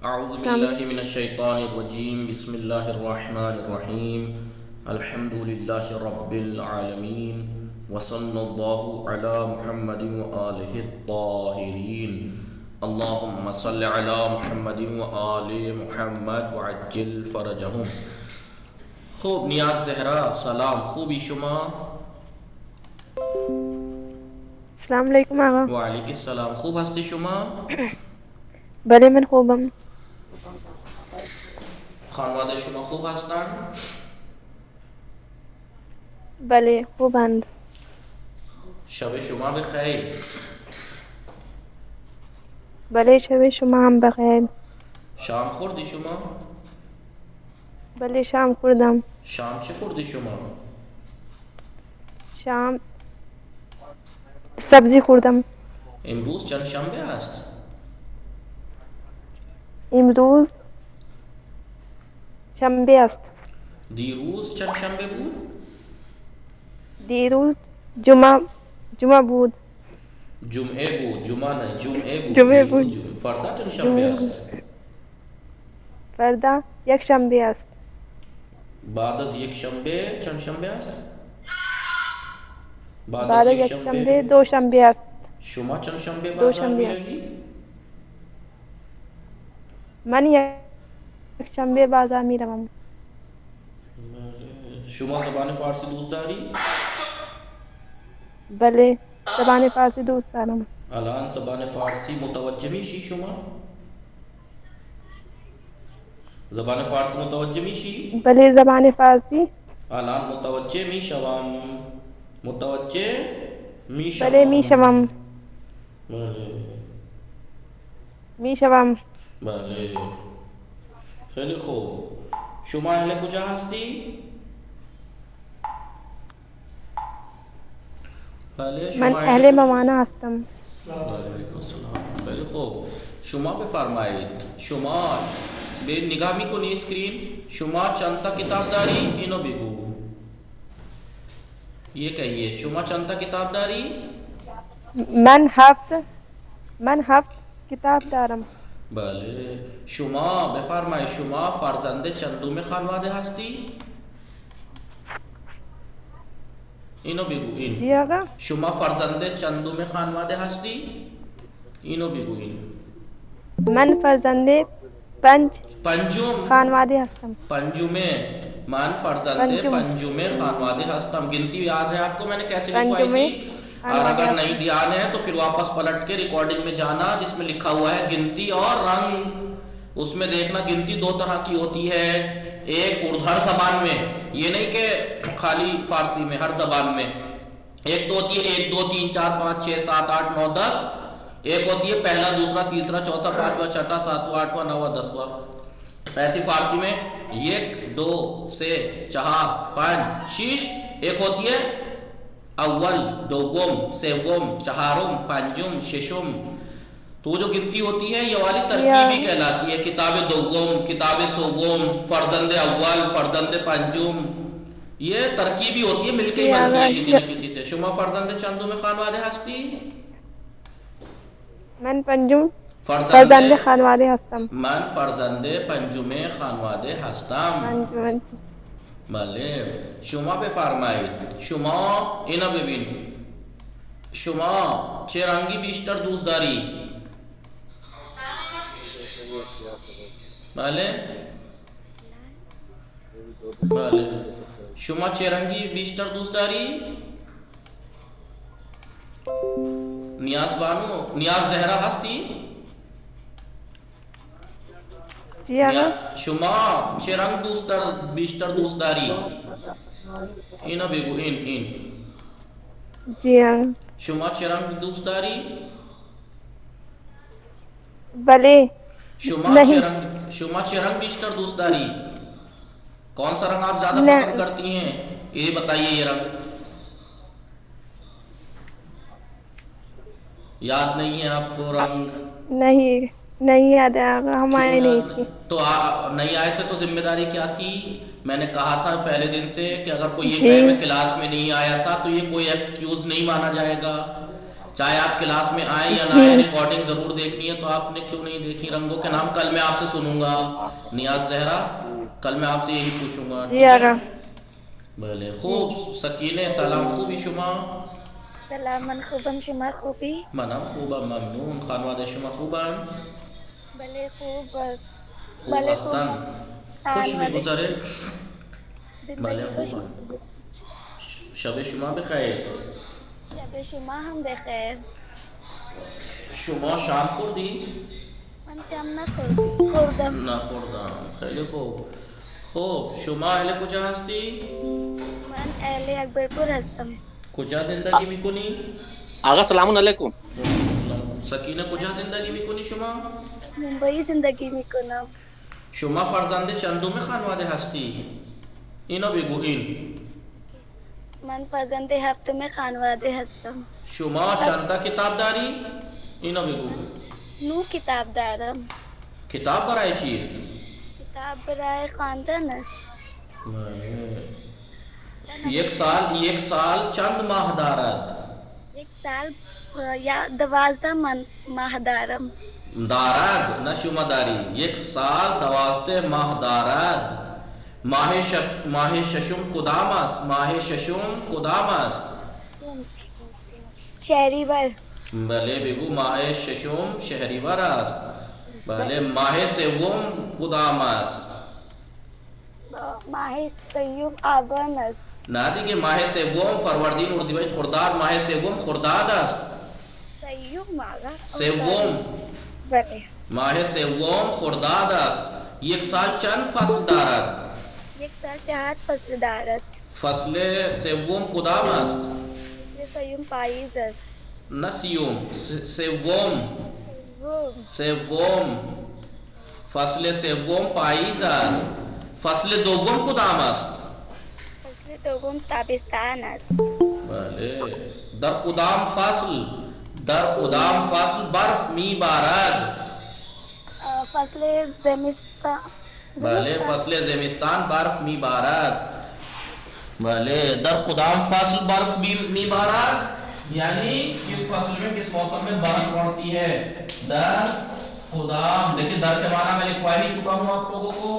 اعوذ السلام باللہ من الشیطان الرجیم بسم اللہ الرحمن الرحیم الحمد للہ رب العالمین وصلی اللہ علی محمد وآلہ الطاہرین اللہم صل علی محمد وآل محمد وعجل فرجہم. خوب نیاز زہرا سلام، خوبی شما؟ السلام علیکم آقا. وعلیکم السلام. خوب ہستی شما؟ بله من خوبم. خانواده شما خوب هستند؟ بله خوبند. شب شما بخیر. بله شب شما هم بخیر. شام خوردی شما؟ بله شام خوردم. شام چه خوردی شما؟ شام سبزی خوردم. امروز چند شنبه است؟ امروز شنبه است. دیروز چند شنبه بود؟ دیروز جمعه بود. جمعه بود. جمعه نه، جمعه بود. جمعه دیروز بود. جمعه. فردا چند شنبه جمعه است؟ فردا یک شنبه است. بعد از یک شنبه چند شنبه است؟ بعد بعد از یک شنبه دو شنبه است. شما چند شنبه دو بازار شنبه است. میروی؟ من یک شنبه بازار می روم. شما زبان فارسی دوست داری؟ بله زبان فارسی دوست دارم. الان زبان فارسی متوجه میشی شما؟ زبان فارسی متوجه میشی؟ بله زبان فارسی الان متوجه میشوم. متوجه میشوم. بله می شوم. می شوم. بله خیلی خوب. شما اهل کجا هستی؟ بله من شما اهل موانا هستم. علیکم السلام. خیلی خوب. شما بفرمایید، شما به نگاه میکنی اسکرین، شما چند تا کتاب داری؟ اینو بگو. یہ کہیے شما چند تا کتاب داری؟ من هفت کتاب دارم. بله. شما بفرمایید، شما فرزند چندم خانواده هستی؟ اینو بگو. این جی آقا. شما فرزند چندم خانواده هستی؟ اینو بگو. این من فرزند پنجم خانواده هستم. پنجمه. من فرزند پنجمه خانواده هستم. گنتی یاد ہے آپ کو میں نے کیسے لکھوائی تھی؟ اور اگر نہیں دھیان ہے تو پھر واپس پلٹ کے ریکارڈنگ میں جانا جس میں لکھا ہوا ہے گنتی اور رنگ، اس میں دیکھنا گنتی دو طرح کی ہوتی ہے. ایک ہر زبان میں، یہ نہیں کہ خالی فارسی میں، ہر زبان میں. ایک تو ہوتی ہے 1 2 3 4 5 6 7 8 9 10. ایک ہوتی ہے پہلا دوسرا تیسرا چوتھا پانچواں چھٹا ساتواں آٹھواں نواں دسواں. ایسی فارسی میں 1 2 3 4 5 6. ایک ہوتی ہے اول دوم سوم چہارم پنجم ششم. تو جو گنتی ہوتی ہے یہ والی ترکیبی کہلاتی ہے. کتاب دوم، کتاب سوم، فرزند اول، فرزند پنجم، یہ ترکیبی ہوتی ہے، مل کے ہی بنتی ہے کسی نہ کسی سے. شما فرزند چندم خانواده هستی؟ من فرزند خانواده هستم. من فرزند پنجم خانواده هستم. بله. شما بفرمایید، شما اینا ببین، شما چه رنگی بیشتر دوست داری؟ بله بله. شما چه رنگی بیشتر دوست داری؟ نیاز بانو، نیاز زهرا هستی؟ جی آقا. شما چه رنگ بیشتر دوست داری؟ اینو بگو. این جی آقا. شما چه رنگ دوست داری؟ بله. شما چه رنگ بیشتر دوست داری؟ کون سا رنگ آپ زیادہ پسند کرتی ہیں؟ یہ بتائیے. یہ رنگ یاد نہیں ہے آپ کو؟ رنگ نہیں یاد ہے آقا، ہمارے نہیں تھی. تو نہیں آئے تھے تو ذمہ داری کیا تھی؟ میں نے کہا تھا پہلے دن سے کہ اگر کوئی یہ کہے میں کلاس میں نہیں آیا تھا تو یہ کوئی ایکسکیوز نہیں مانا جائے گا. چاہے آپ کلاس میں آئیں یا نہ آئیں، ریکارڈنگ ضرور دیکھنی ہے. تو آپ نے کیوں نہیں دیکھی؟ رنگوں کے نام کل میں آپ سے سنوں گا. نیاز زہرا کل میں آپ سے یہی پوچھوں گا، جی ٹھیک ہے؟ آقا. بله خوب. سکینه سلام، خوبی شما؟ سلام، من خوبم، شما خوبی؟ منم خوبم، ممنون. خانواده شما خوبن؟ بله خوب است. خوب بله خوب. هستن؟ خوش خانواده میگذره؟ بله زندگی خوش خوبم. می‌گذرد. شب شما بخیر. شب شما هم بخیر. شما شام خوردی؟ من شام خوردم. نخوردم. خیلی خوب. خب شما اهل کجا هستی؟ من اهل اکبرپور هستم. کجا زندگی میکنی؟ آقا سلام علیکم. سکینه کجا زندگی میکنی شما؟ ممبئی زندگی میکنم. شما فرزند چندم خانواده هستی؟ اینو بگو. این من فرزند هفتم خانواده هستم. شما چند تا کتاب داری؟ اینو بگو. 9 کتاب دارم. کتاب برای چیست؟ کتاب برای خواندن است. یک سال چند ماه دارد؟ یک سال یا 12 ماه دارم. دارد نه شما داری. یک سال 12 ماه دارد. ماه ششم کدام است؟ ماه ششم کدام است؟ شهریور. بله بگو. ماه ششم شهریور است. بله. ماه سوم کدام است؟ ماه سوم آبان است. نه دیگه. ماه سوم فروردین، اردیبهشت، خرداد. ماه سوم خرداد است. سوم آقا. سوم. بله. ماه سوم خرداد است. یک سال چند فصل دارد؟ یک سال 4 فصل دارد. فصل سوم کدام است؟ فصل سوم پاییز است. نه سیوم. سوم. فصل سوم پاییز است. فصل دوم کدام است؟ فصل دوم تابستان است. بله. در کدام فصل برف میبارد؟ فصل زمستان. بله. فصل زمستان برف میبارد. بله. در کدام فصل برف میبارد؟ یعنی کس فصل میں، کس موسم میں برف پڑتی ہے؟ در کدام. دیکھیں در کے معنی میں لکھوا ہی چکا ہوں آپ لوگوں کو.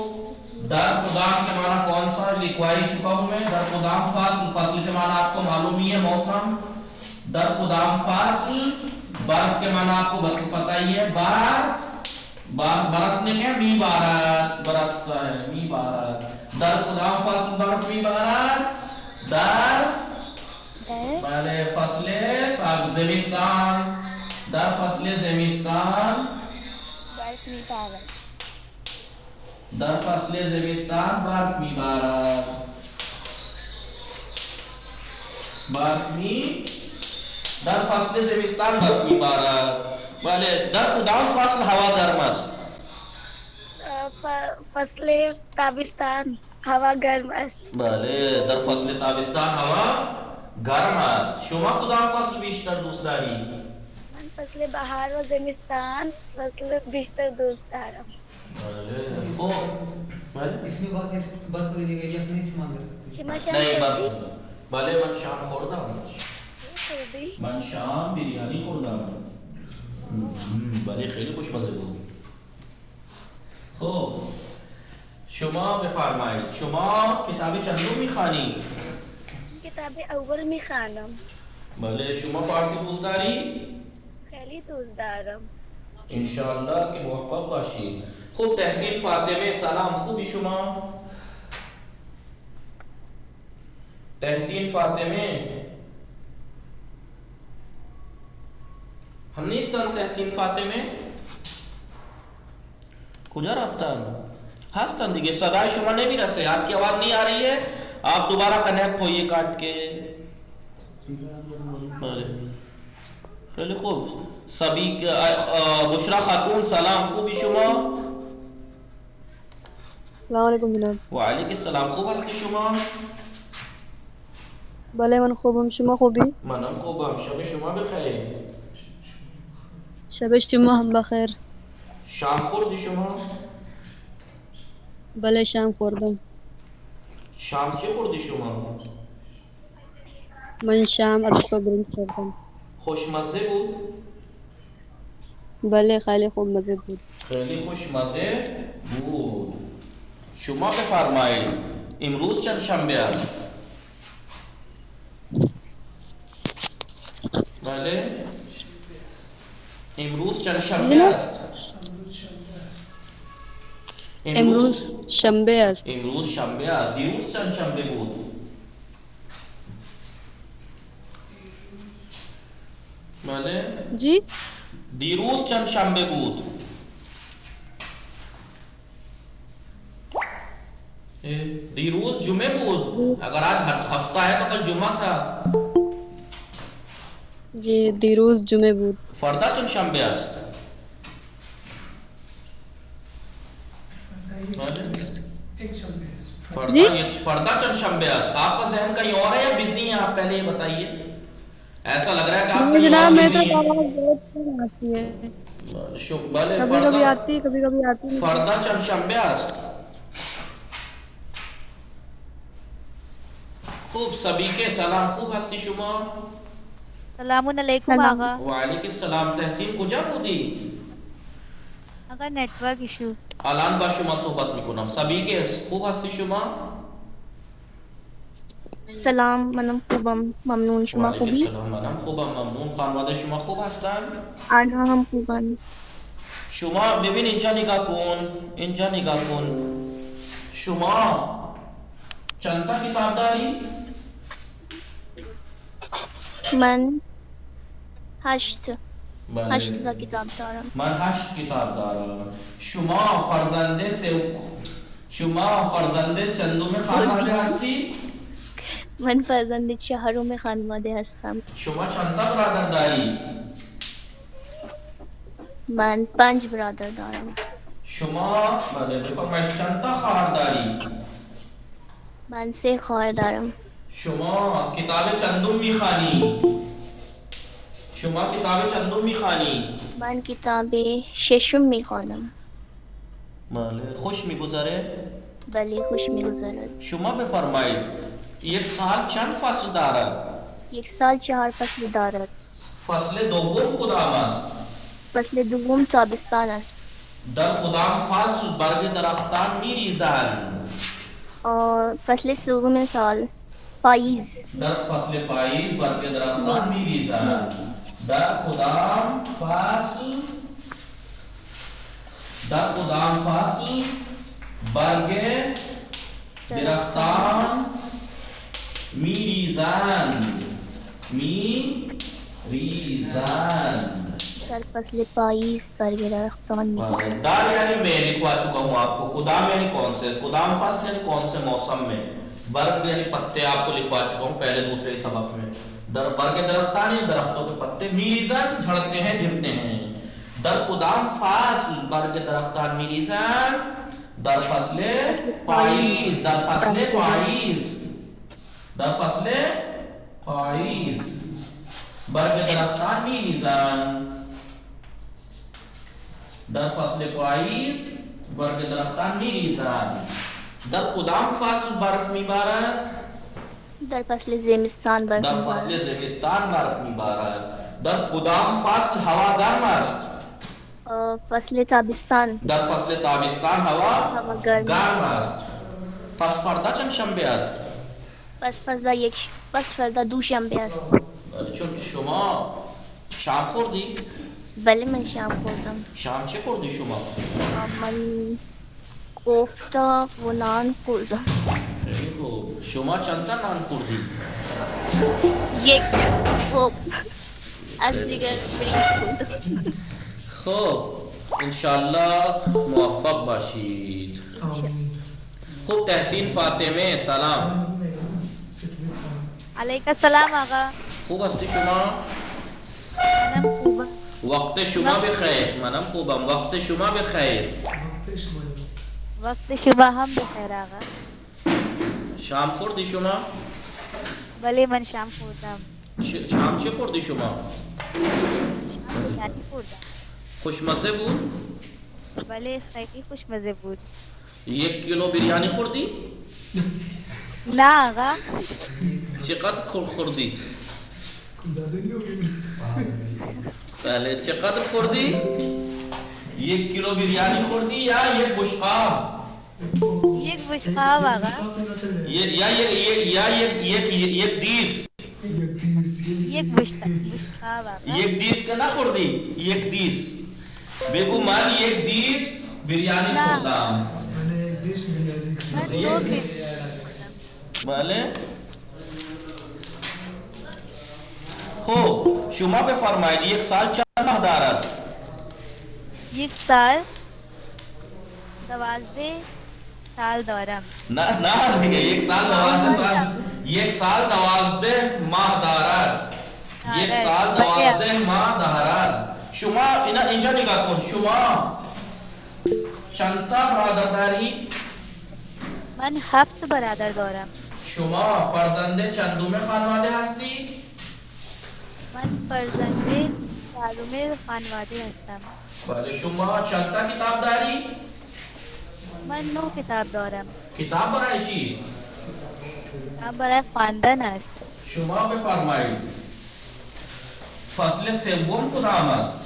در کدام کے معنی کون سا لکھوا ہی چکا ہوں میں. در کدام فصل کے معنی آپ کو معلوم ہی ہے، موسم. در کدام فصل برف کے معنی آپ کو پتہ ہی ہے، برسنے کے می بارد، برستا ہے، می بارد. در کدام فصل برف می بارد؟ در بله فصل زمستان. در فصل زمستان برف میبارد. در فصل زمستان برف میبارد. در فصل زمستان برف میبارد. بله. در کدام فصل هوا گرم است؟ فصل تابستان هوا گرم است. بله. در فصل تابستان هوا گرم است. شما کدام فصل بیشتر دوست داری؟ من فصل بهار و زمستان فصل بیشتر دوست دارم. بله. خوب. بله. اس میں برف کی جگہ یہ اپنے استعمال کر سکتے ہیں. شما شام نہیں خوردی؟ بله من شام خوردم. خوردی؟ من شام بریانی خوردم. بله خیلی خوشمزه بود. خب شما بفرمایید، شما کتاب چندم میخوانی؟ کتاب اول میخوانم. بله. شما فارسی دوست داری؟ خیلی دوست دارم. انشاءالله که موفق باشید. خوب. تحسین فاطمه سلام، خوبی شما؟ تحسین فاطمه هم نیستن. تحسین فاطمه کجا رفتن؟ هستن دیگه. صدای شما نمیرسه، آپ کی آواز نہیں آ رہی ہے. آپ دوبارہ کنیکٹ ہوئیے کاٹ کے. خیلی خوب. بشرا خاتون سلام، خوبی شما؟ السلام علیکم جناب. وعلیکم السلام. خوب هستی شما؟ بله من خوبم. شما خوبی؟ منم خوبم. شب شما بخیر. شب شما هم بخیر. شام خوردی شما؟ بله شام خوردم. شام چی خوردی شما؟ من شام عدس و برنج خوردم. خوشمزه بود؟ بله خیلی خوب مزه بود. خیلی خوشمزه بود. شما بفرمایید امروز چند شنبه است؟ بله امروز چند شنبه است؟ امروز شنبه است. امروز شنبه است. دیروز چند شنبه بود؟ بله جی دیروز چند شنبه بود؟ دیروز جمعه بود. اگر آج ہفتہ ہے تو کل جمعہ تھا. جی دیروز جمعه بود. فردا چند شنبه است؟ فردا چند شنبه است. آپ کا ذہن کہیں اور ہے یا بزی ہیں آپ؟ پہلے یہ بتائیے. ایسا لگ رہا ہے کہ آپ کہیں جناب اور میں بزی تو ہیں. آواز بہت کم آتی ہے. بله کبھی کبھی آتی کبھی کبھی آتی نہیں. فردا چند شنبه است. خوب سبھی کے سلام. خوب هستی شما؟ سلام علیکم آقا. وعلیکم السلام. تحسین کجا بودی؟ آقا نیٹورک ایشو. الان با شما صحبت میکنم. سبھی کے خوب هستی شما؟ سلام منم خوبم ممنون شما وعلیکم خوبی؟ السلام. منم خوبم ممنون. خانواده شما خوب هستن؟ آنها هم خوبن. شما ببین اینجا نگاه کن. اینجا نگاه کن. شما چند تا کتاب داری؟ من 8 بله. تا کتاب دارم. من 8 کتاب دارم. شما فرزند چندم خانواده هستی؟ من فرزند چهارم خانواده هستم. شما چند تا برادر داری؟ من 5 برادر دارم. شما بله بفرمایید چند تا خواهر داری؟ من 3 خواهر دارم. شما کتاب چندم میخوانی؟ شما کتاب چندم میخوانی؟ من کتاب 6 میخوانم. بله خوش میگذره؟ بله خوش میگذرد. شما بفرمایید یک سال چند فصل دارد؟ 1 سال 4 فصل دارد. فصل دوم کدام است؟ فصل دوم تابستان است. در کدام فصل برگ درختان میریزند؟ اور فصل سوم سال پاییز. در فصل پاییز برگ درختان میریزند. در کدام فصل برگ درختان میریزند. در فصل پاییز برگ درختان میریزند. دار یعنی میں لکھوا چکا ہوں آپ کو. کدام یعنی کون سے؟ کدام فصل یعنی کون سے موسم میں. برگ یعنی پتے آپ کو لکھوا چکا ہوں پہلے دوسرے سبق میں. برگ درختان یعنی درختوں کے پتے. میریزن جھڑتے ہیں گرتے ہیں. در کدام فصل برگ درختان میریزن؟ در فصل پاییز. در فصل پاییز. در فصل پاییز برگ درختان میریزن. در فصل پاییز برگ درختان میریزند. در کدام فصل برف میبارد؟ در فصل زمستان برف در میبارد. فصل زمستان برف میبارد. در کدام فصل هوا گرم است؟ فصل تابستان. در فصل تابستان هوا گرم گرم است. پس فردا چند شنبه است؟ پس فردا دوشنبه است. چون شما شام خوردی؟ بله من شام خوردم. شام چه خوردی شما؟ من کوفته و نان خوردم. خیلی خوب. شما چند تا نان خوردی؟ 1 خوب از دیگر برنج خوردم. خب انشالله موفق باشید. خوب تحسین فاطمه سلام. علیکم السلام آقا. خوب هستی شما؟ منم خوبم. وقت شما بخیر. منم خوبم. وقت شما بخیر. وقت شما هم بخیر آقا. شام خوردی شما؟ بله من شام خوردم. شام چه خوردی شما؟ شام بریانی خوردم. خوشمزه بود؟ بله خیلی خوشمزه بود. 1 کیلو بریانی خوردی؟ نه آقا. چقدر خوردی؟ بله چقدر خوردی؟ 1 کیلو بریانی خوردی یا 1 بشقاب؟ یک بشقاب آقا. یا یک دیس؟ یک بشقاب آقا. 1 دیس که نخوردی؟ 1 دیس بگو من 1 دیس بریانی خوردم. من 2 پیس. بله خب شما بفرمایید 1 سال چند ماه دارد؟ 1 سال 12 سال دارم. نه دیگه 1 سال 12 سال 1 سال 12 ماه دارد. 1 سال 12 ماه دارد. شما اینجا نگاه کن. شما چند تا برادر داری؟ من 7 برادر دارم. شما فرزند چندم خانواده هستی؟ من فرزند 4 خانواده هستم. بله شما چند تا کتاب داری؟ من 9 کتاب دارم. کتاب برای چیست؟ کتاب برای خواندن است. شما بفرمایید فصل سوم کدام است؟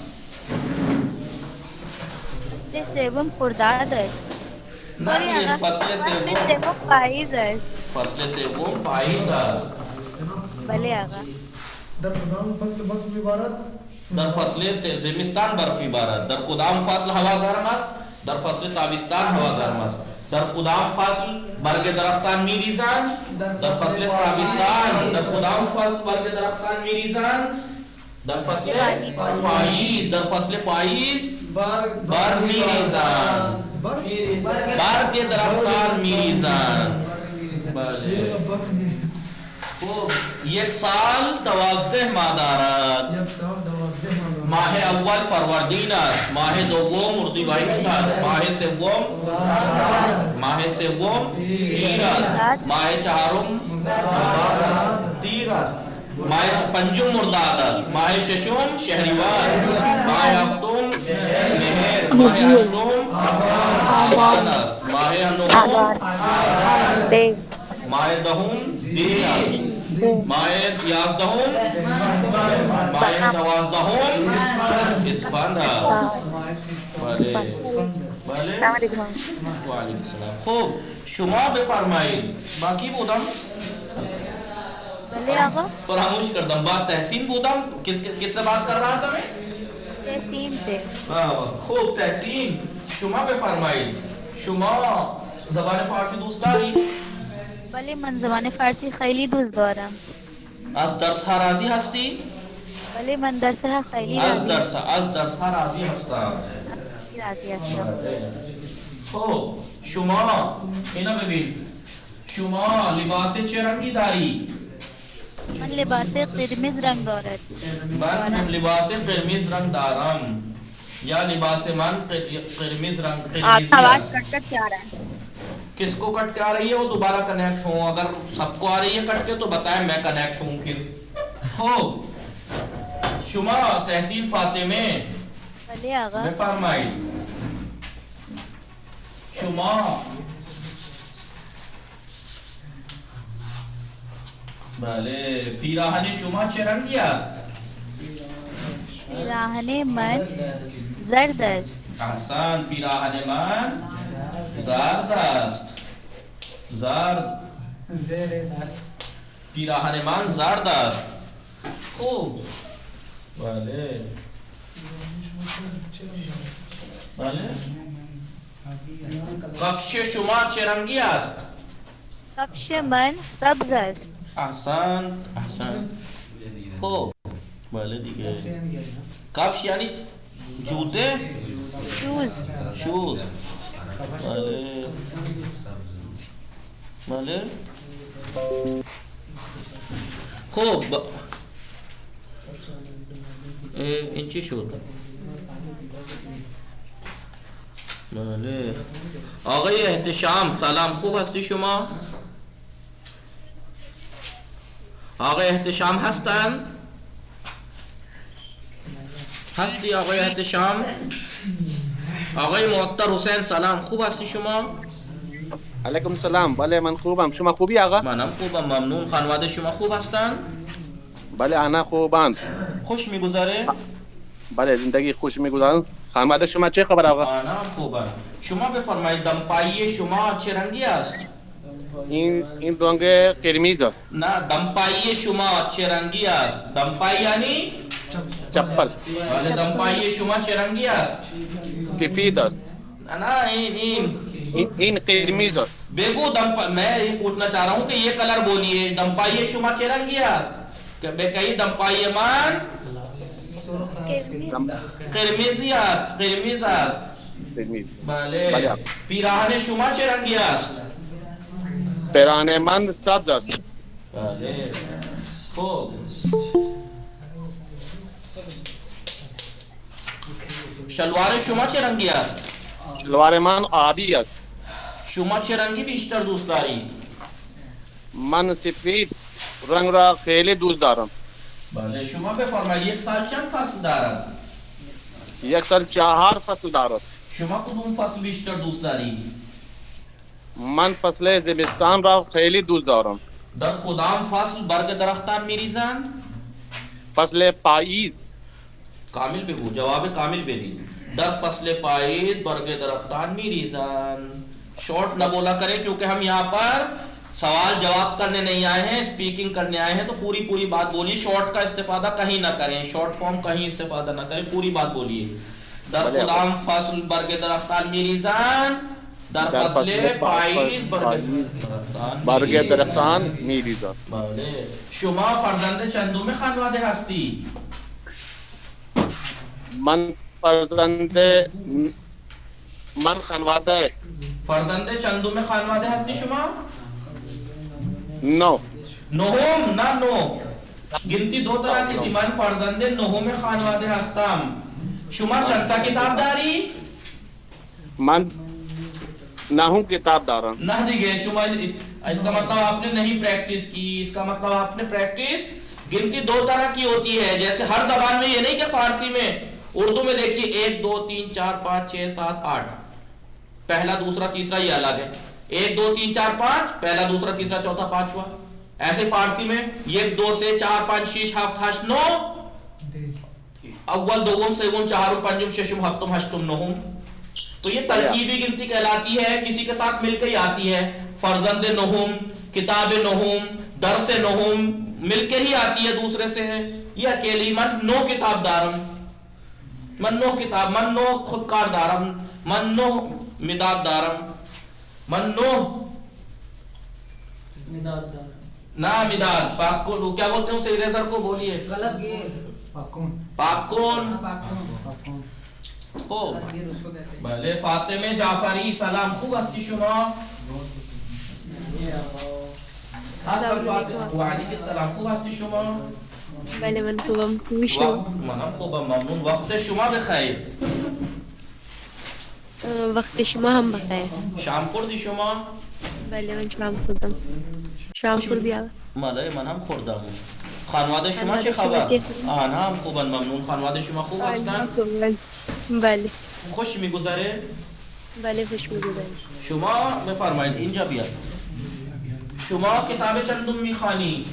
فصل سوم خرداد است. نه فصل سوم پاییز است. فصل سوم پاییز است. بله آقا. در فصل زمستان برف میبارد. در کدام فصل هوا گرم است؟ در فصل تابستان هوا گرم است. در کدام فصل برگ درختان میریزند؟ در فصل تابستان. در کدام فصل برگ درختان میریزند؟ در فصل پاییز. در فصل پاییز برگ میریزند. برگ درختان میریزند. بله خب 1 سال 12 ماه دارد. ماه اول فروردین است. ماه دوم اردیبهشت است. ماه سوم تیر است. ماه چهارم تیر است. ماه پنجم مرداد است. ماه ششم شهریور. ماه هفتم مهر. ماه هشتم آبان است. ماه نهم ماه دهم دی است. ماه 11 ماه 12 اسفند است. بله بله و علیکم السلام. خب شما بفرمایید باقی بودم بله آقا. فراموش کردم. بات تحسین بودم. کس سے بات کر رہا تھا میں؟ تحسین سے. خوب تحسین شما بفرمایید شما زبان فارسی دوست داری؟ بله من زبان فارسی خیلی دوست دارم. از درس ها راضی هستی؟ بله من درس ها خیلی راضی هستم. از درس ها راضی هستم. راضی هستم. خب شما اینا ببین شما لباس چه رنگی داری؟ من لباس قرمز رنگ دارد. من لباس قرمز رنگ دارم. یا لباس من قرمز رنگ آواز کٹ کٹ کیا رہا ہے؟ کس کو کٹ کے آ رہی ہے وہ دوبارہ کنیکٹ ہوں. اگر سب کو آ رہی ہے کٹ کے تو بتائیں میں کنیکٹ ہوں پھر. ہو شما تحصیل فاطمه بله آقا. بفرمایید شما بله پیراهن شما چه رنگی است؟ پیراهن من زرد است. احسن پیراهن من زرد است. زرد پیراهن من زرد است. خوب بله بله کفش شما چه رنگی است؟ کفش من سبز است. احسن احسن. خوب بله دیگه کفش یعنی جوته شوز. شوز بله بله. خوب این چی شد؟ بله آقای احتشام سلام خوب هستی شما؟ آقای احتشام هستن؟ هستی آقای احتشام؟ آقای معطر حسین سلام خوب هستی شما؟ علیکم السلام. بله من خوبم. شما خوبی آقا؟ منم خوبم ممنون. خانواده شما خوب هستن؟ بله انا خوبم. خوش میگذره؟ بله زندگی خوش میگذرن. خانواده شما چه خبر آقا؟ آنا خوبه. شما بفرمایید دمپایی شما چه رنگی است؟ این رنگ قرمز است. نه دمپایی شما چه رنگی است؟ دمپایی یعنی چپل. بله دمپایی شما چه رنگی است؟ سفید است. نه این قرمز است. بگو میں یہ پوچھنا چاہ رہا ہوں کہ یہ کلر بولیے دمپایی شما چه رنگی است؟ بکئی دمپایی من قرمزی است. قرمز است. قرمز. بله. پیراهن شما چه رنگی است؟ پیراهن من سبز است. بله. خوب. شلوار شما چه رنگی است؟ شلوار من آبی است. شما چه رنگی بیشتر دوست داری؟ من سفید رنگ را خیلی دوست دارم. بله. شما بفرمایید یک سال چند فصل دارد؟ یک سال 4 فصل دارد. شما کدوم فصل بیشتر دوست داری؟ من فصل زمستان را خیلی دوست دارم. در کدام فصل برگ درختان میریزند؟ فصل پاییز. کامل بگو. جواب کامل بدید. در فصل پاییز برگ درختان میریزند. شارٹ نہ بولا کریں کیونکہ ہم یہاں پر سوال جواب کرنے نہیں آئے ہیں، اسپیکنگ کرنے آئے ہیں، تو پوری بات بولیے. شارٹ کا استفادہ کہیں نہ کریں، شارٹ فارم کہیں استفادہ نہ کریں، پوری بات بولیے. در کدام فصل برگ درختان میریزند؟ در فصل پاییز برگ درختان میریزند. بله. شما فرزند چندم خانواده هستی؟ من خانواده فرزند چندم خانواده هستی شما؟ نو. نهم نه نو. گنتی دو طرح کی تھی. من فرزند نهم خانواده هستم. شما چند تا کتاب داری؟ من نهم کتاب دارم. نه دیگه شما اس کا مطلب آپ نے نہیں پریکٹس کی. اس کا مطلب آپ نے پریکٹس. گنتی دو طرح کی ہوتی ہے. جیسے ہر زبان میں یہ نہیں کہ فارسی میں، اردو میں دیکھیے 1 2 3 4 5 6 7 8 پہلا دوسرا تیسرا یہ الگ ہے. 1 2 3 4 5 پہلا دوسرا تیسرا چوتھا پانچواں. ایسے فارسی میں 1 2 سے 4 5 6 7 8 9 اول دوم سوم چہارم پنجم ششم ہفتم ہشتم نہم. تو یہ ترکیبی گنتی کہلاتی ہے. کسی کے ساتھ مل کے ہی آتی ہے. فرزند نہم، کتاب نہم، درس نہم مل کے ہی آتی ہے دوسرے سے. یہ اکیلی من نو کتاب دارم، من نو کتاب، من نو خودکار دارم، من نو مداد دارم، من نو نا مداد پاکون. کیا بولتے ہیں اسے اریزر کو؟ بولیے. غلط یہ پاکون. پاکون. پاکون. خوب. بله. فاطمه جعفری سلام. خوب هستی شما؟ و علیک السلام. خوب هستی شما؟ بله من خوبم. خوبی شما؟ منم خوبم ممنون. وقت شما بخیر. وقت شما هم بخیر. شام خوردی شما؟ بله من شام خوردم. شام خوردی آقا؟ بله من هم خوردم. خانواده شما چه خبر؟ آنها هم خوبن ممنون. خانواده شما خوب هستن؟ بله. خوش میگذره؟ بله خوش میگذره. شما بفرمایید اینجا بیاد. شما کتاب چندم میخوانی؟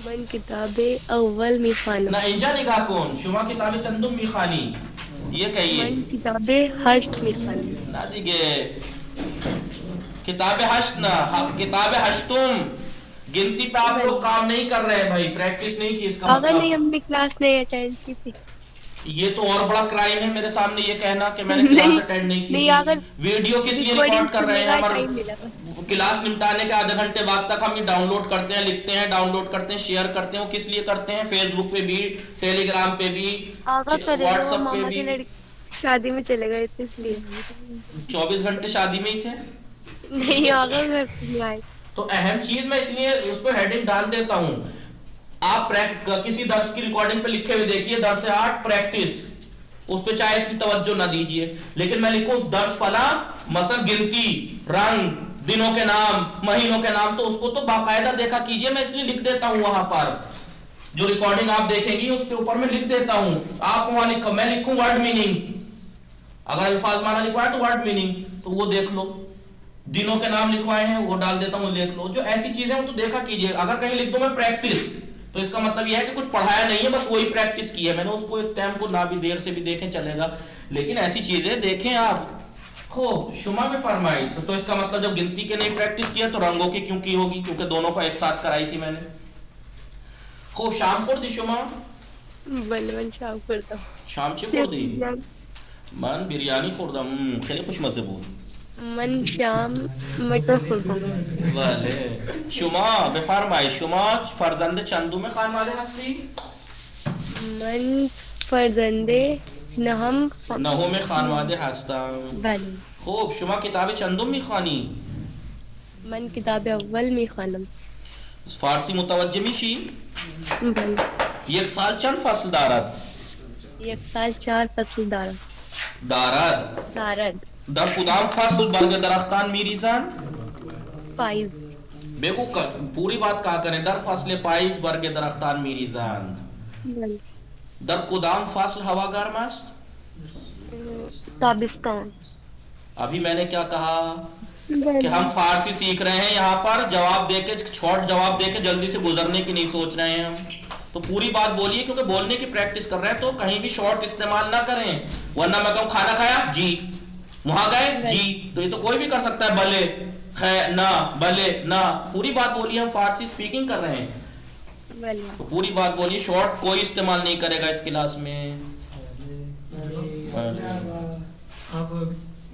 من کتاب اول میخوانم. نه اینجا نگاه کن. شما کتاب چندم میخوانی؟ یہ کہیے. من کتاب 8 میخوانم. نه دیگه کتاب 8 نه، کتاب 8م. گنتی پہ آپ لوگ کام نہیں کر رہے بھائی، پریکٹس نہیں کی. اس کا اگر نہیں ہم نے کلاس نہیں اٹینڈ کی تھی. یہ تو اور بڑا کرائم ہے میرے سامنے یہ کہنا کہ میں نے کلاس اٹینڈ نہیں کی تھی. ویڈیو کس لیے ریکارڈ کر رہے ہیں؟ ہمارا کلاس نمٹانے کے آدھے گھنٹے بعد تک ہم یہ ڈاؤن لوڈ کرتے ہیں، لکھتے ہیں، ڈاؤن لوڈ کرتے ہیں، شیئر کرتے ہیں. وہ کس لیے کرتے ہیں؟ فیس بک پہ بھی، ٹیلی گرام پہ بھی، واٹس ایپ پہ بھی. شادی میں چلے گئے تھے اس لیے. 24 گھنٹے شادی میں ہی تھے؟ نہیں آگا گھر پہ آئے. تو اہم چیز میں اس لیے اس پہ ہیڈنگ ڈال دیتا ہوں. آپ کسی درس کی ریکارڈنگ پہ لکھے ہوئے دیکھیے درس 8 پریکٹس، اس پہ چاہے اتنی توجہ نہ دیجیے. لیکن میں لکھوں درس فلاں مثلا گنتی، رنگ، دنوں کے نام، مہینوں کے نام، تو اس کو تو باقاعدہ دیکھا کیجیے. میں اس لیے لکھ دیتا ہوں وہاں پر جو ریکارڈنگ آپ دیکھیں گی اس کے اوپر میں لکھ دیتا ہوں. آپ وہاں لکھو، میں لکھوں ورڈ میننگ. اگر الفاظ مانا لکھوائے تو ورڈ میننگ تو وہ دیکھ لو. دنوں کے نام لکھوائے ہیں وہ ڈال دیتا ہوں، لکھ لو. جو ایسی چیزیں وہ تو دیکھا کیجیے. اگر کہیں لکھ دو میں پریکٹس تو اس کا مطلب یہ ہے کہ کچھ پڑھایا نہیں ہے، بس وہی پریکٹس کی ہے میں نے اس کو، ایک ٹائم کو نہ بھی دیر سے بھی دیکھیں چلے گا، لیکن ایسی چیزیں دیکھیں آپ. خوب شما میں فرمائی تو اس کا مطلب جب گنتی کے نہیں پریکٹس کیا تو رنگوں کی کیوں کی ہوگی؟ کیونکہ دونوں کو ایک ساتھ کرائی تھی میں نے. خوب شام خوردی شما؟ بله من شام خوردم. شام چی خوردی؟ من بریانی خوردم. خیلی خوشمزه بود. من شام مٹر خوردم. بله. شما بفرمایید شما فرزند چندم خانواده هستی؟ من فرزند نهم خانواده هستم. بله. خوب شما کتاب چندم میخوانی؟ من کتاب اول میخوانم. فارسی متوجه میشی؟ بله. یک سال چند فصل دارد؟ 1 سال 4 فصل دارد. دارد. در کدام فصل برگ درختان میریزند؟ پاییز. بگو پوری بات کہا کریں. در فصل پاییز برگ درختان میریزند. بله. در کدام فصل ہوا گرم است؟ تابستان. ابھی میں نے کیا کہا کہ بله. ہم فارسی سیکھ رہے ہیں یہاں پر، جواب دے کے چھوٹ جواب دے کے جلدی سے گزرنے کی نہیں سوچ رہے ہیں ہم. تو پوری بات بولیے کیونکہ بولنے کی پریکٹس کر رہے ہیں، تو کہیں بھی شارٹ استعمال نہ کریں، ورنہ میں کہوں کھانا کھایا جی، وہاں گئے جی، تو یہ تو کوئی بھی کر سکتا ہے. بلے خیر نہ، بلے نہ، پوری بات بولیے. ہم فارسی اسپیکنگ کر رہے ہیں بله. تو پوری بات بولیے. شارٹ کوئی استعمال نہیں کرے گا اس کلاس میں. آپ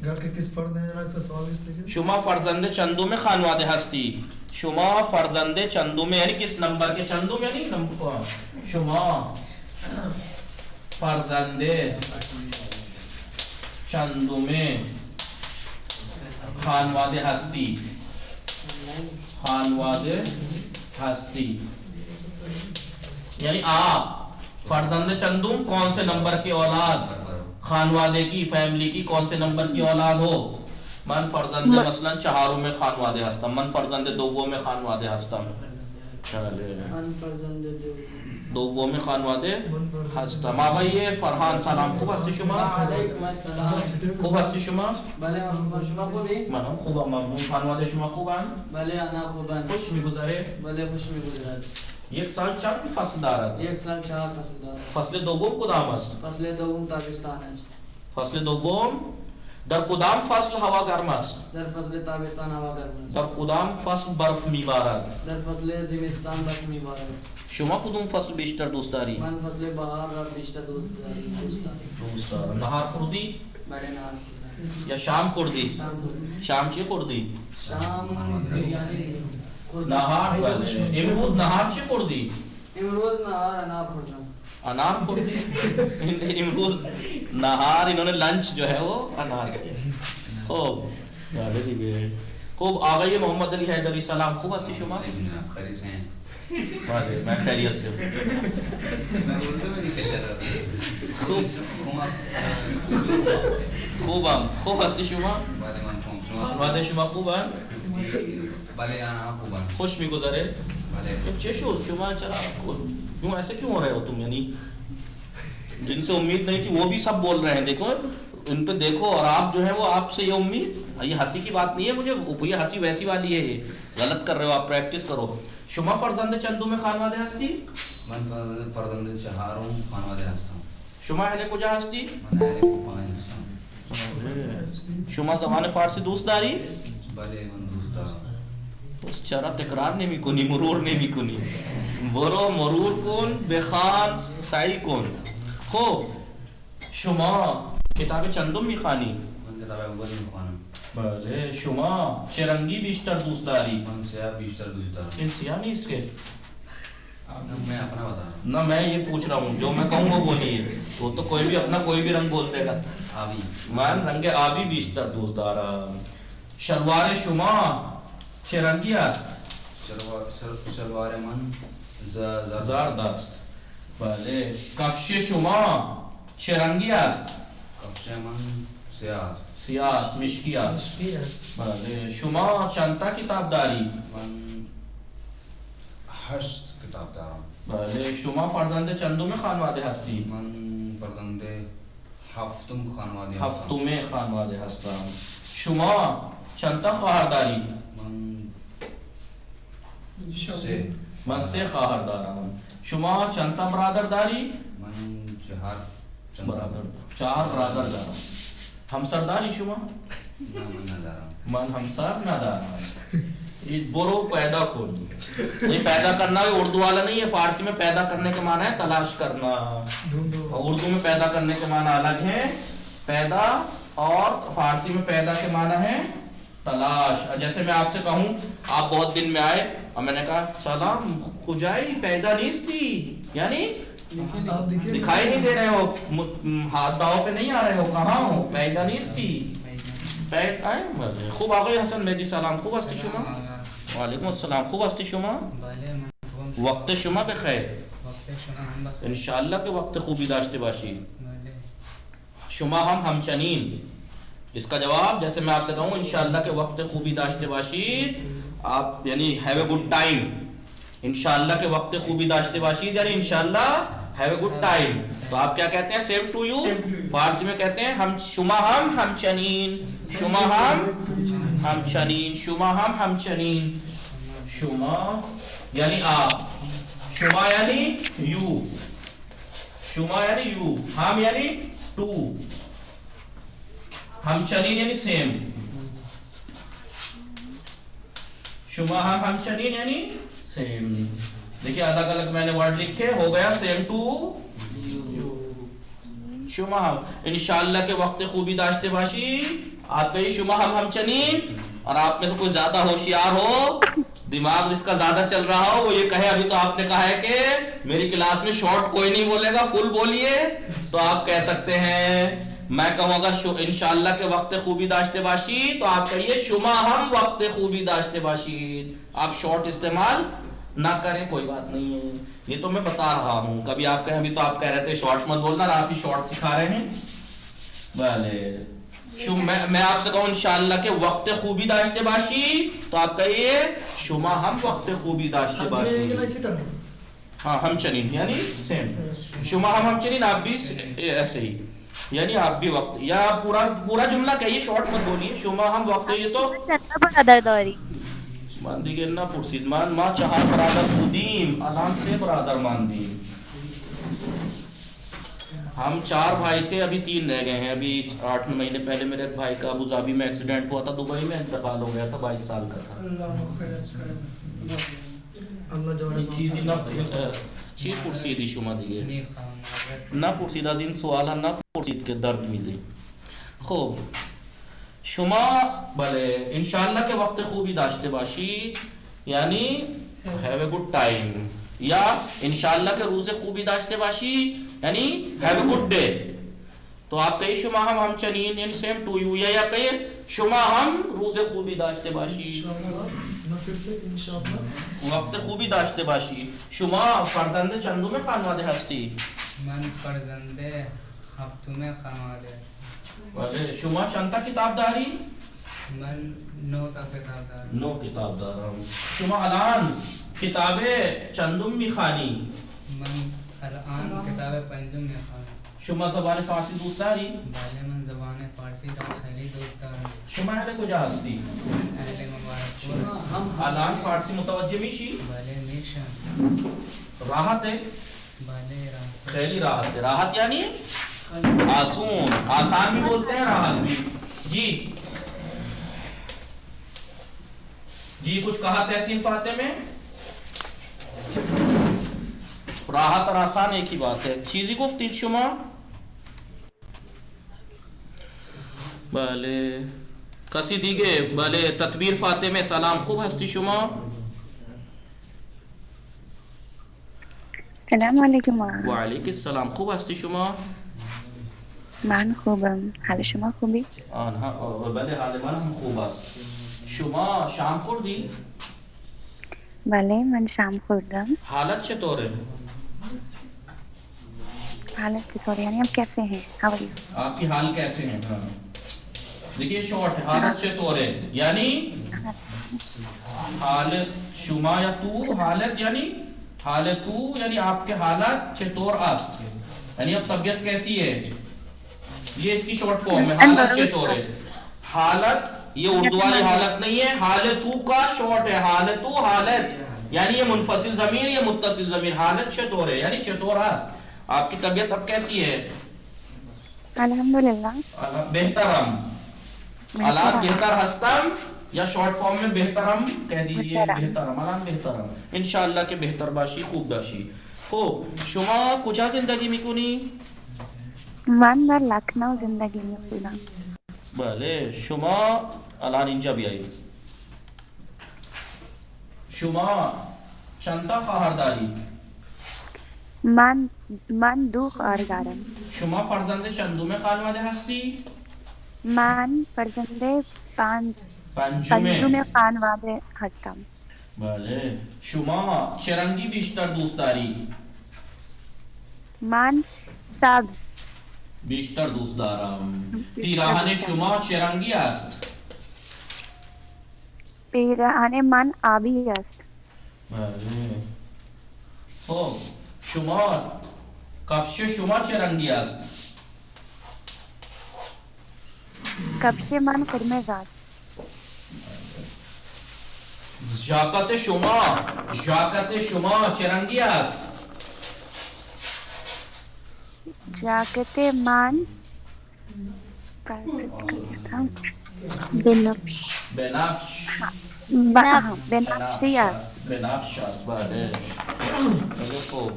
گھر کے کس فرد ہیں؟ ذرا سا سوال اس لیے. شما فرزند چندم خانواده هستی. شما فرزند چندم یعنی کس نمبر کے؟ چندم یعنی نمبر. شما فرزند چندم خانواده هستی. خانواده هستی یعنی آپ فرزند چندم کون سے نمبر کی اولاد، خانوادے کی، فیملی کی کون سے نمبر کی اولاد ہو؟ من فرزند مثلا چهارم خانواده هستم. من فرزند دوم خانواده هستم. من فرزند دوم خانواده هستم. آقای فرهان سلام، خوب هستی شما؟ علیکم السلام. خوب هستی شما؟ بله من شما خوبی؟ منم خوبم ممنون. خانواده شما خوبن؟ بله انا خوبم. خوش میگذره؟ بله خوش میگذرد. یک سال چند فصل دارد؟ 1 سال 4 فصل دارد. فصل دوم کدام است؟ فصل دوم تابستان است. فصل دوم. در کدام فصل هوا گرم است؟ در فصل تابستان هوا گرم است. در کدام فصل برف میبارد؟ در فصل زمستان برف میبارد. شما کدوم فصل بیشتر دوست داری؟ من فصل بهار را بیشتر دوست دارم. نهار خوردی بله نهار. یا شام خوردی؟ شام خوردم. شام چی خوردی؟ شام بریانی خوردم. نهار بله. امروز نهار چی خوردی؟ امروز نهار انار خوردم. انار خوردی؟ امروز نہار انہوں نے لنچ جو ہے وہ انار کیا. خوب خوب. آقای محمد علی حیدری سلام، خوب هستی شما؟ بله من خیریت سے ہوں. خوبم. خوب هستی شما؟ خانواده شما خوبن؟ بله انا خوبم. خوش میگذره؟ بله. چه شد شما چرا کیوں ایسے کیوں ہو رہے ہو تم؟ یعنی جن سے امید نہیں تھی وہ بھی سب بول رہے ہیں، دیکھو ان پہ دیکھو، اور آپ جو ہے وہ آپ سے یہ امید، یہ ہنسی کی بات نہیں ہے مجھے، یہ ہنسی ویسی والی ہے، یہ غلط کر رہے ہو آپ، پریکٹس کرو. شما فرزند چندم خانواده هستی؟ من فرزند چهارم خانواده هستم. شما اهل کجا هستی؟ من اهل کوپان هستم. شما زبان فارسی دوست داری؟ بله من دوست دارم. بس چرا تکرار نمی کنی، مرور نمی کنی؟ برو مرور کن، بخوان، سعی کن. خوب شما کتاب چندم میخوانی؟ من کتاب اول میخوانم. بله. شما چه رنگی بیشتر دوست داری؟ من سیاه بیشتر دوست دارم. این سیاه نیست کہ میں اپنا بتا رہا ہوں. نہ میں یہ پوچھ رہا ہوں، جو میں کہوں وہ بولیے. وہ تو کوئی بھی اپنا کوئی بھی رنگ بول دے گا. آبی. من رنگ آبی بیشتر دوست دارم. شلوار شما چه رنگی است؟ شلوار من زرد است. بله. کفش شما چه رنگی است؟ کفش من سیاه است. سیاه است، مشکی است. بله. شما چند تا کتاب داری؟ من 8 کتاب دارم. بله. شما فرزند چندم خانواده هستی؟ من فرزند هفتم خانواده هستم. هفتم خانواده هستم. شما چند تا خواهر داری؟ من 3. من سه خواهر دارم. شما چند تا برادر داری؟ من چهار چند برادر، 4 برادر دارم. همسر داری شما؟ نه من ندارم. من همسر ندارم. یہ برو پیدا کن. یہ پیدا کرنا یہ اردو والا نہیں ہے، فارسی میں پیدا کرنے کا معنی ہے تلاش کرنا، اردو میں پیدا کرنے کے معنی الگ ہے پیدا، اور فارسی میں پیدا کے معنی ہے تلاش. جیسے میں آپ سے کہوں آپ بہت دن میں آئے اور میں نے کہا سلام کجائی پیدا نیست تھی، یعنی دکھائی نہیں دے رہے ہو، ہاتھ باؤں پہ نہیں آ رہے ہو، کہاں ہو، پیدا نیست تھی. خوب آقای حسن مهدی سلام، خوب هستی شما؟ وعلیکم السلام، خوب هستی شما؟ وقت شما بخیر، انشاءاللہ که وقت خوبی داشته باشید. شما هم همچنین. اس کا جواب جیسے میں آپ سے کہوں انشاءاللہ کہ وقت خوبی داشتے باشید، آپ یعنی ہیو اے گڈ ٹائم. انشاءاللہ کہ وقت خوبی داشتے باشید یعنی انشاءاللہ ہیو اے گڈ ٹائم. تو آپ کیا کہتے ہیں؟ Same to you. فارسی میں کہتے ہیں ہم شما ہم ہمچنین، شما ہم ہمچنین، شما ہم ہمچنین. شما یعنی آپ، شما یعنی یو، شما یعنی یو، ہم یعنی ٹو، ہمچنین یعنی سیم. شما ہم ہمچنین یعنی سیم. دیکھیے الگ الگ میں نے ورڈ لکھے، ہو گیا سیم ٹو شما ہم. انشاءاللہ کے وقت خوبی داشتے باشی. آپ کہیے شما ہم ہمچنین، اور آپ میں سے کوئی زیادہ ہوشیار ہو، دماغ جس کا زیادہ چل رہا ہو، وہ یہ کہے ابھی تو آپ نے کہا ہے کہ میری کلاس میں شارٹ کوئی نہیں بولے گا، فل بولیے. تو آپ کہہ سکتے ہیں، میں کہوں اگر انشاءاللہ کے وقت خوبی داشتے باشی تو آپ کہیے شما ہم وقت خوبی داشتے باشی. آپ شارٹ استعمال نہ کریں، کوئی بات نہیں ہے، یہ تو میں بتا رہا ہوں. کبھی آپ کہیں ابھی تو آپ کہہ رہے تھے شارٹ مت بولنا، آپ ہی شارٹ سکھا رہے ہیں. بھلے میں آپ سے کہوں انشاءاللہ کے وقت خوبی داشتے باشی تو آپ کہیے شما ہم وقت خوبی داشتے باشی. ہاں ہم چنین یعنی سیم. شما ہم چنین، آپ بھی ایسے ہی، یعنی آپ بھی وقت، یا پورا جملہ کہیے، شارٹ مت بولیے. شما ہم وقت، یہ تو چند برادر داری؟ من دیگه نپرسید، من ما 4 برادر بودیم، الان 3 برادر ماندیم. ہم 4 بھائی تھے، ابھی 3 رہ گئے ہیں. ابھی 8 مہینے پہلے میرے ایک بھائی کا ابوظہبی میں ایکسیڈنٹ ہوا تھا، دبئی میں انتقال ہو گیا تھا، 22 سال کا تھا. چی پرسیدی شما دیگه نپرسید، از این سوال ها نپرسید که درد میده. خب شما بله انشاءاللہ کے وقت خوبی داشته باشید یعنی have a good time، یا انشاءاللہ کے روز خوبی داشته باشید یعنی have a good day. تو آپ کہیے شما ہم ہمچنین یعنی سیم ٹو یو، یا کہیے شما ہم روز خوبی داشته باشید، وقت خوبی داشته باشید. شما فرزند چندم خانواده هستی؟ من فرزند هفتم خانواده هستم. بله. شما چند تا کتاب داری؟ من 9 تا کتاب دارم. 9 کتاب دارم. شما الان کتاب چندم میخوانی؟ من الان کتاب پنجم میخوانم. شما زبان فارسی دوست داری؟ بله من زبان فارسی را خیلی دوست دارم. شما اهل کجا هستی؟ اهل مبارکپور. الان فارسی متوجه میشی؟ بله میشم. راحت ہے؟ بله راحت. خیلی راحت ہے. راحت یعنی آسون، آسان بھی بولتے ہیں، راحت بھی. جی جی کچھ کہا تحسین فاتح میں؟ راحت اور آسان ایک ہی بات ہے. چیزی گفتید شما؟ بله. کسی دیگه؟ بله. تطبیر فاطمه سلام، خوب هستی شما؟ سلام علیکم. و علیک السلام، خوب هستی شما؟ من خوبم، حال شما خوبی؟ آنها بله حال من هم خوب است. شما شام خوردی؟ بله من شام خوردم. حالت چطوره؟ حالت چطور یعنی آپ کیسے ہیں؟ How are you? آپ کی حال کیسے ہیں؟ ہاں دیکھیے شارٹ ہے، حالت چطوره یعنی حالت شما یا تو، حالت یعنی حالت تو یعنی آپ کے حالت چطور است یعنی اب طبیعت کیسی ہے، یہ اس کی شارٹ فارم ہے. حالت چطور ہے، حالت یہ اردو والی حالت نہیں ہے، حالت تو کا شارٹ ہے، حالت تو حالت یعنی یہ منفصل ضمیر یا متصل ضمیر؟ حالت چطور ہے یعنی چطور است. آپ کی طبیعت اب کیسی ہے؟ الحمدللہ بہترم. الان بہتر هستم یا شارٹ فرم میں بہترم کہہ دیجئے؟ بهترم. الان بهترم. انشاءالله که بهتر باشی خوب باشی. خب شما کجا زندگی میکنی؟ من در لکنو زندگی میکنم. بله شما الان اینجا بیایید. شما چند تا خواهر دارید؟ من 2 خواهر دارم. شما فرزند چندم خانواده هستی؟ من فرزند پنجم خانواده هستم. بله شما چه رنگی بیشتر دوست دارید؟ من سبز بیشتر دوست دارم. پیراهن شما چه رنگی است؟ پیراهن من آبی است. بله. خب شما کفش شما چه رنگی است؟ کفش من قرمز است. ژاکت شما چه رنگی است؟ جاکت من بنفش بنفشی است. بنفش است. بله. بله خوب.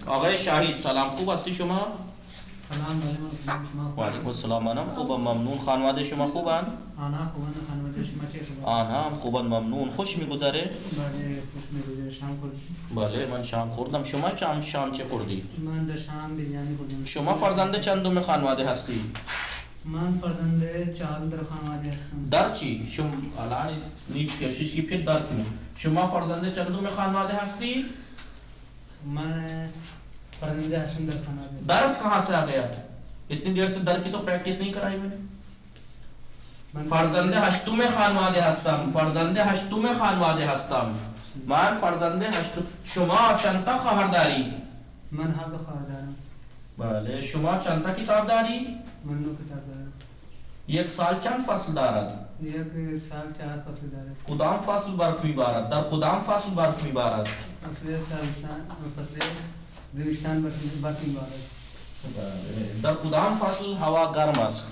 آقای شاهید سلام، خوب هستی شما؟ سلام علیکم شما. و علیکم السلام. منم خوبم ممنون. خانواده شما خوبن؟ آنها خوبن. خانواده شما چه خبر؟ آنها هم خوبن ممنون. خوش میگذره؟ بله خوش میگذره. شام خوردی؟ بله من شام خوردم. شما شام چه خوردی؟ من در شام بریانی خوردم. شما فرزند چندم خانواده هستی؟ من فرزند چهارم در خانواده هستم. در چی؟ شما الان پیشش کی پھر در کیوں؟ شما فرزند چندم خانواده هستی؟ من فرزند هشتم در خانواده. درد کہاں سے آ گیا؟ اتنی دیر سے در کی تو پریکٹس نہیں کرائی میں نے. فرزند هشتم خانواده هستم. فرزند هشتم خانواده هستم. من فرزند هشتم. شما چند تا خواهر داری؟ من 7 خواهر دارم. بله شما چند تا کتاب داری؟ من 9 کتاب دارم. یک سال چند فصل دارد؟ یک سال 4 فصل دارد. کدام فصل برف میبارد؟ در کدام فصل برف میبارد؟ فصل تابستان فصل زمستان برف میبارد. در کدام فصل هوا گرم است؟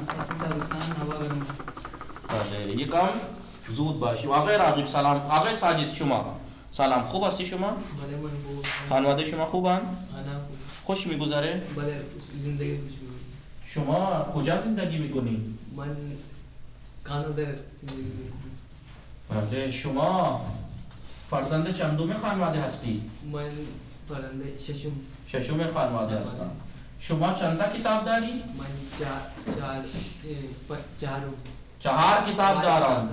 فصل تابستان هوا گرم است. بله یکم زود باشی. آقای راغب سلام. آقای ساجد شما سلام، خوب هستی شما؟ بله من خوب. خانواده شما خوبن؟ آنها خوب. خوش میگذره؟ بله زندگی خوش میگذره. شما کجا زندگی میکنی؟ من کانادا زندگی میکنم. بله شما فرزند چندم خانواده هستی؟ من فرزند ششم خانواده هستم. شما چند تا کتاب داری؟ من چهارم. 4 کتاب دارم.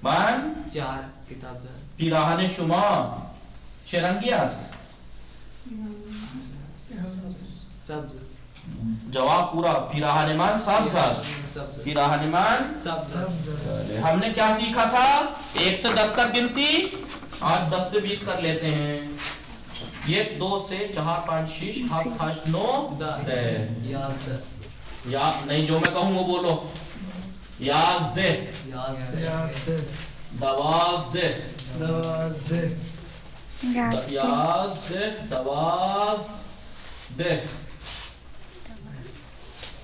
من 4 کتاب دارم. پیراهن شما چه رنگی است؟ سبز. جواب پورا. پیراهن من سبز است. پیراهن من سبز. ہم نے کیا سیکھا تھا؟ 1 سے 10 تک گنتی. آج 10 سے 20 تک لیتے ہیں. 1 2 سے 4 5 6 7 8 9 10. یا نہیں جو میں کہوں وہ بولو. یازدہ. دوازدہ. یازدہ. دوازدہ.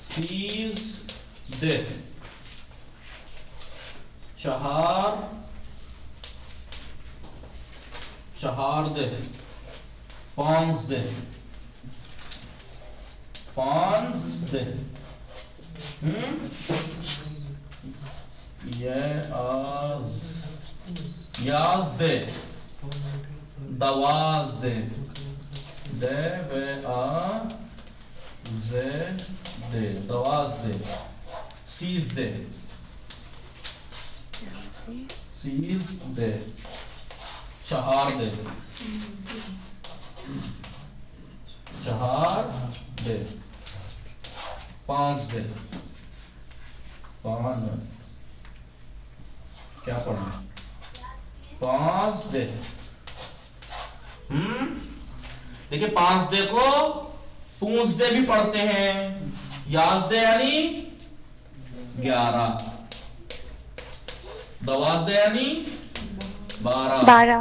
سیزدہ. چہاردہ. پانزدہ. یازدہ. دوازدہ. دوازدہ. سیزدہ. چہاردہ. پانزدہ. کیا پڑھنا؟ 5 دے. دیکھیں 5 دے کو 5 دے بھی پڑھتے ہیں. یازدہ یعنی 11. 12 یعنی 12 12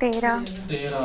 13 13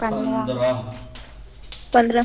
15 15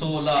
16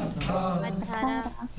18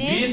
20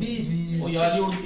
20।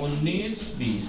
19 20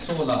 16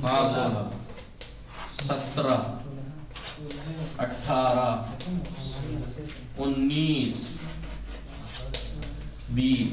16 17 18 19 20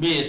20।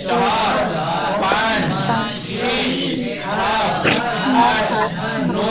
4 5 6 7 8 9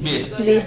20।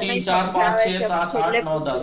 3 4 5 6 7 8 9 10।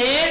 1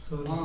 16,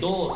2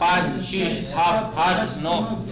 5 6 7 8 9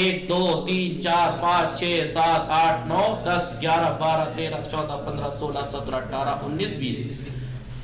1 2 3 4 5 6 7 8 9 10 11 12 13 14 15 16 17 18 19 20।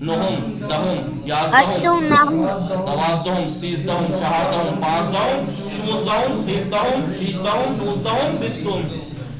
Nuhum, dahum, أشتم yazdahum, نهم nawazdahum, sizdahum, chahardahum, panzdahum, shumuzdahum, khizdahum, khizdahum, nuzdahum, bistum.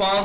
5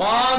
5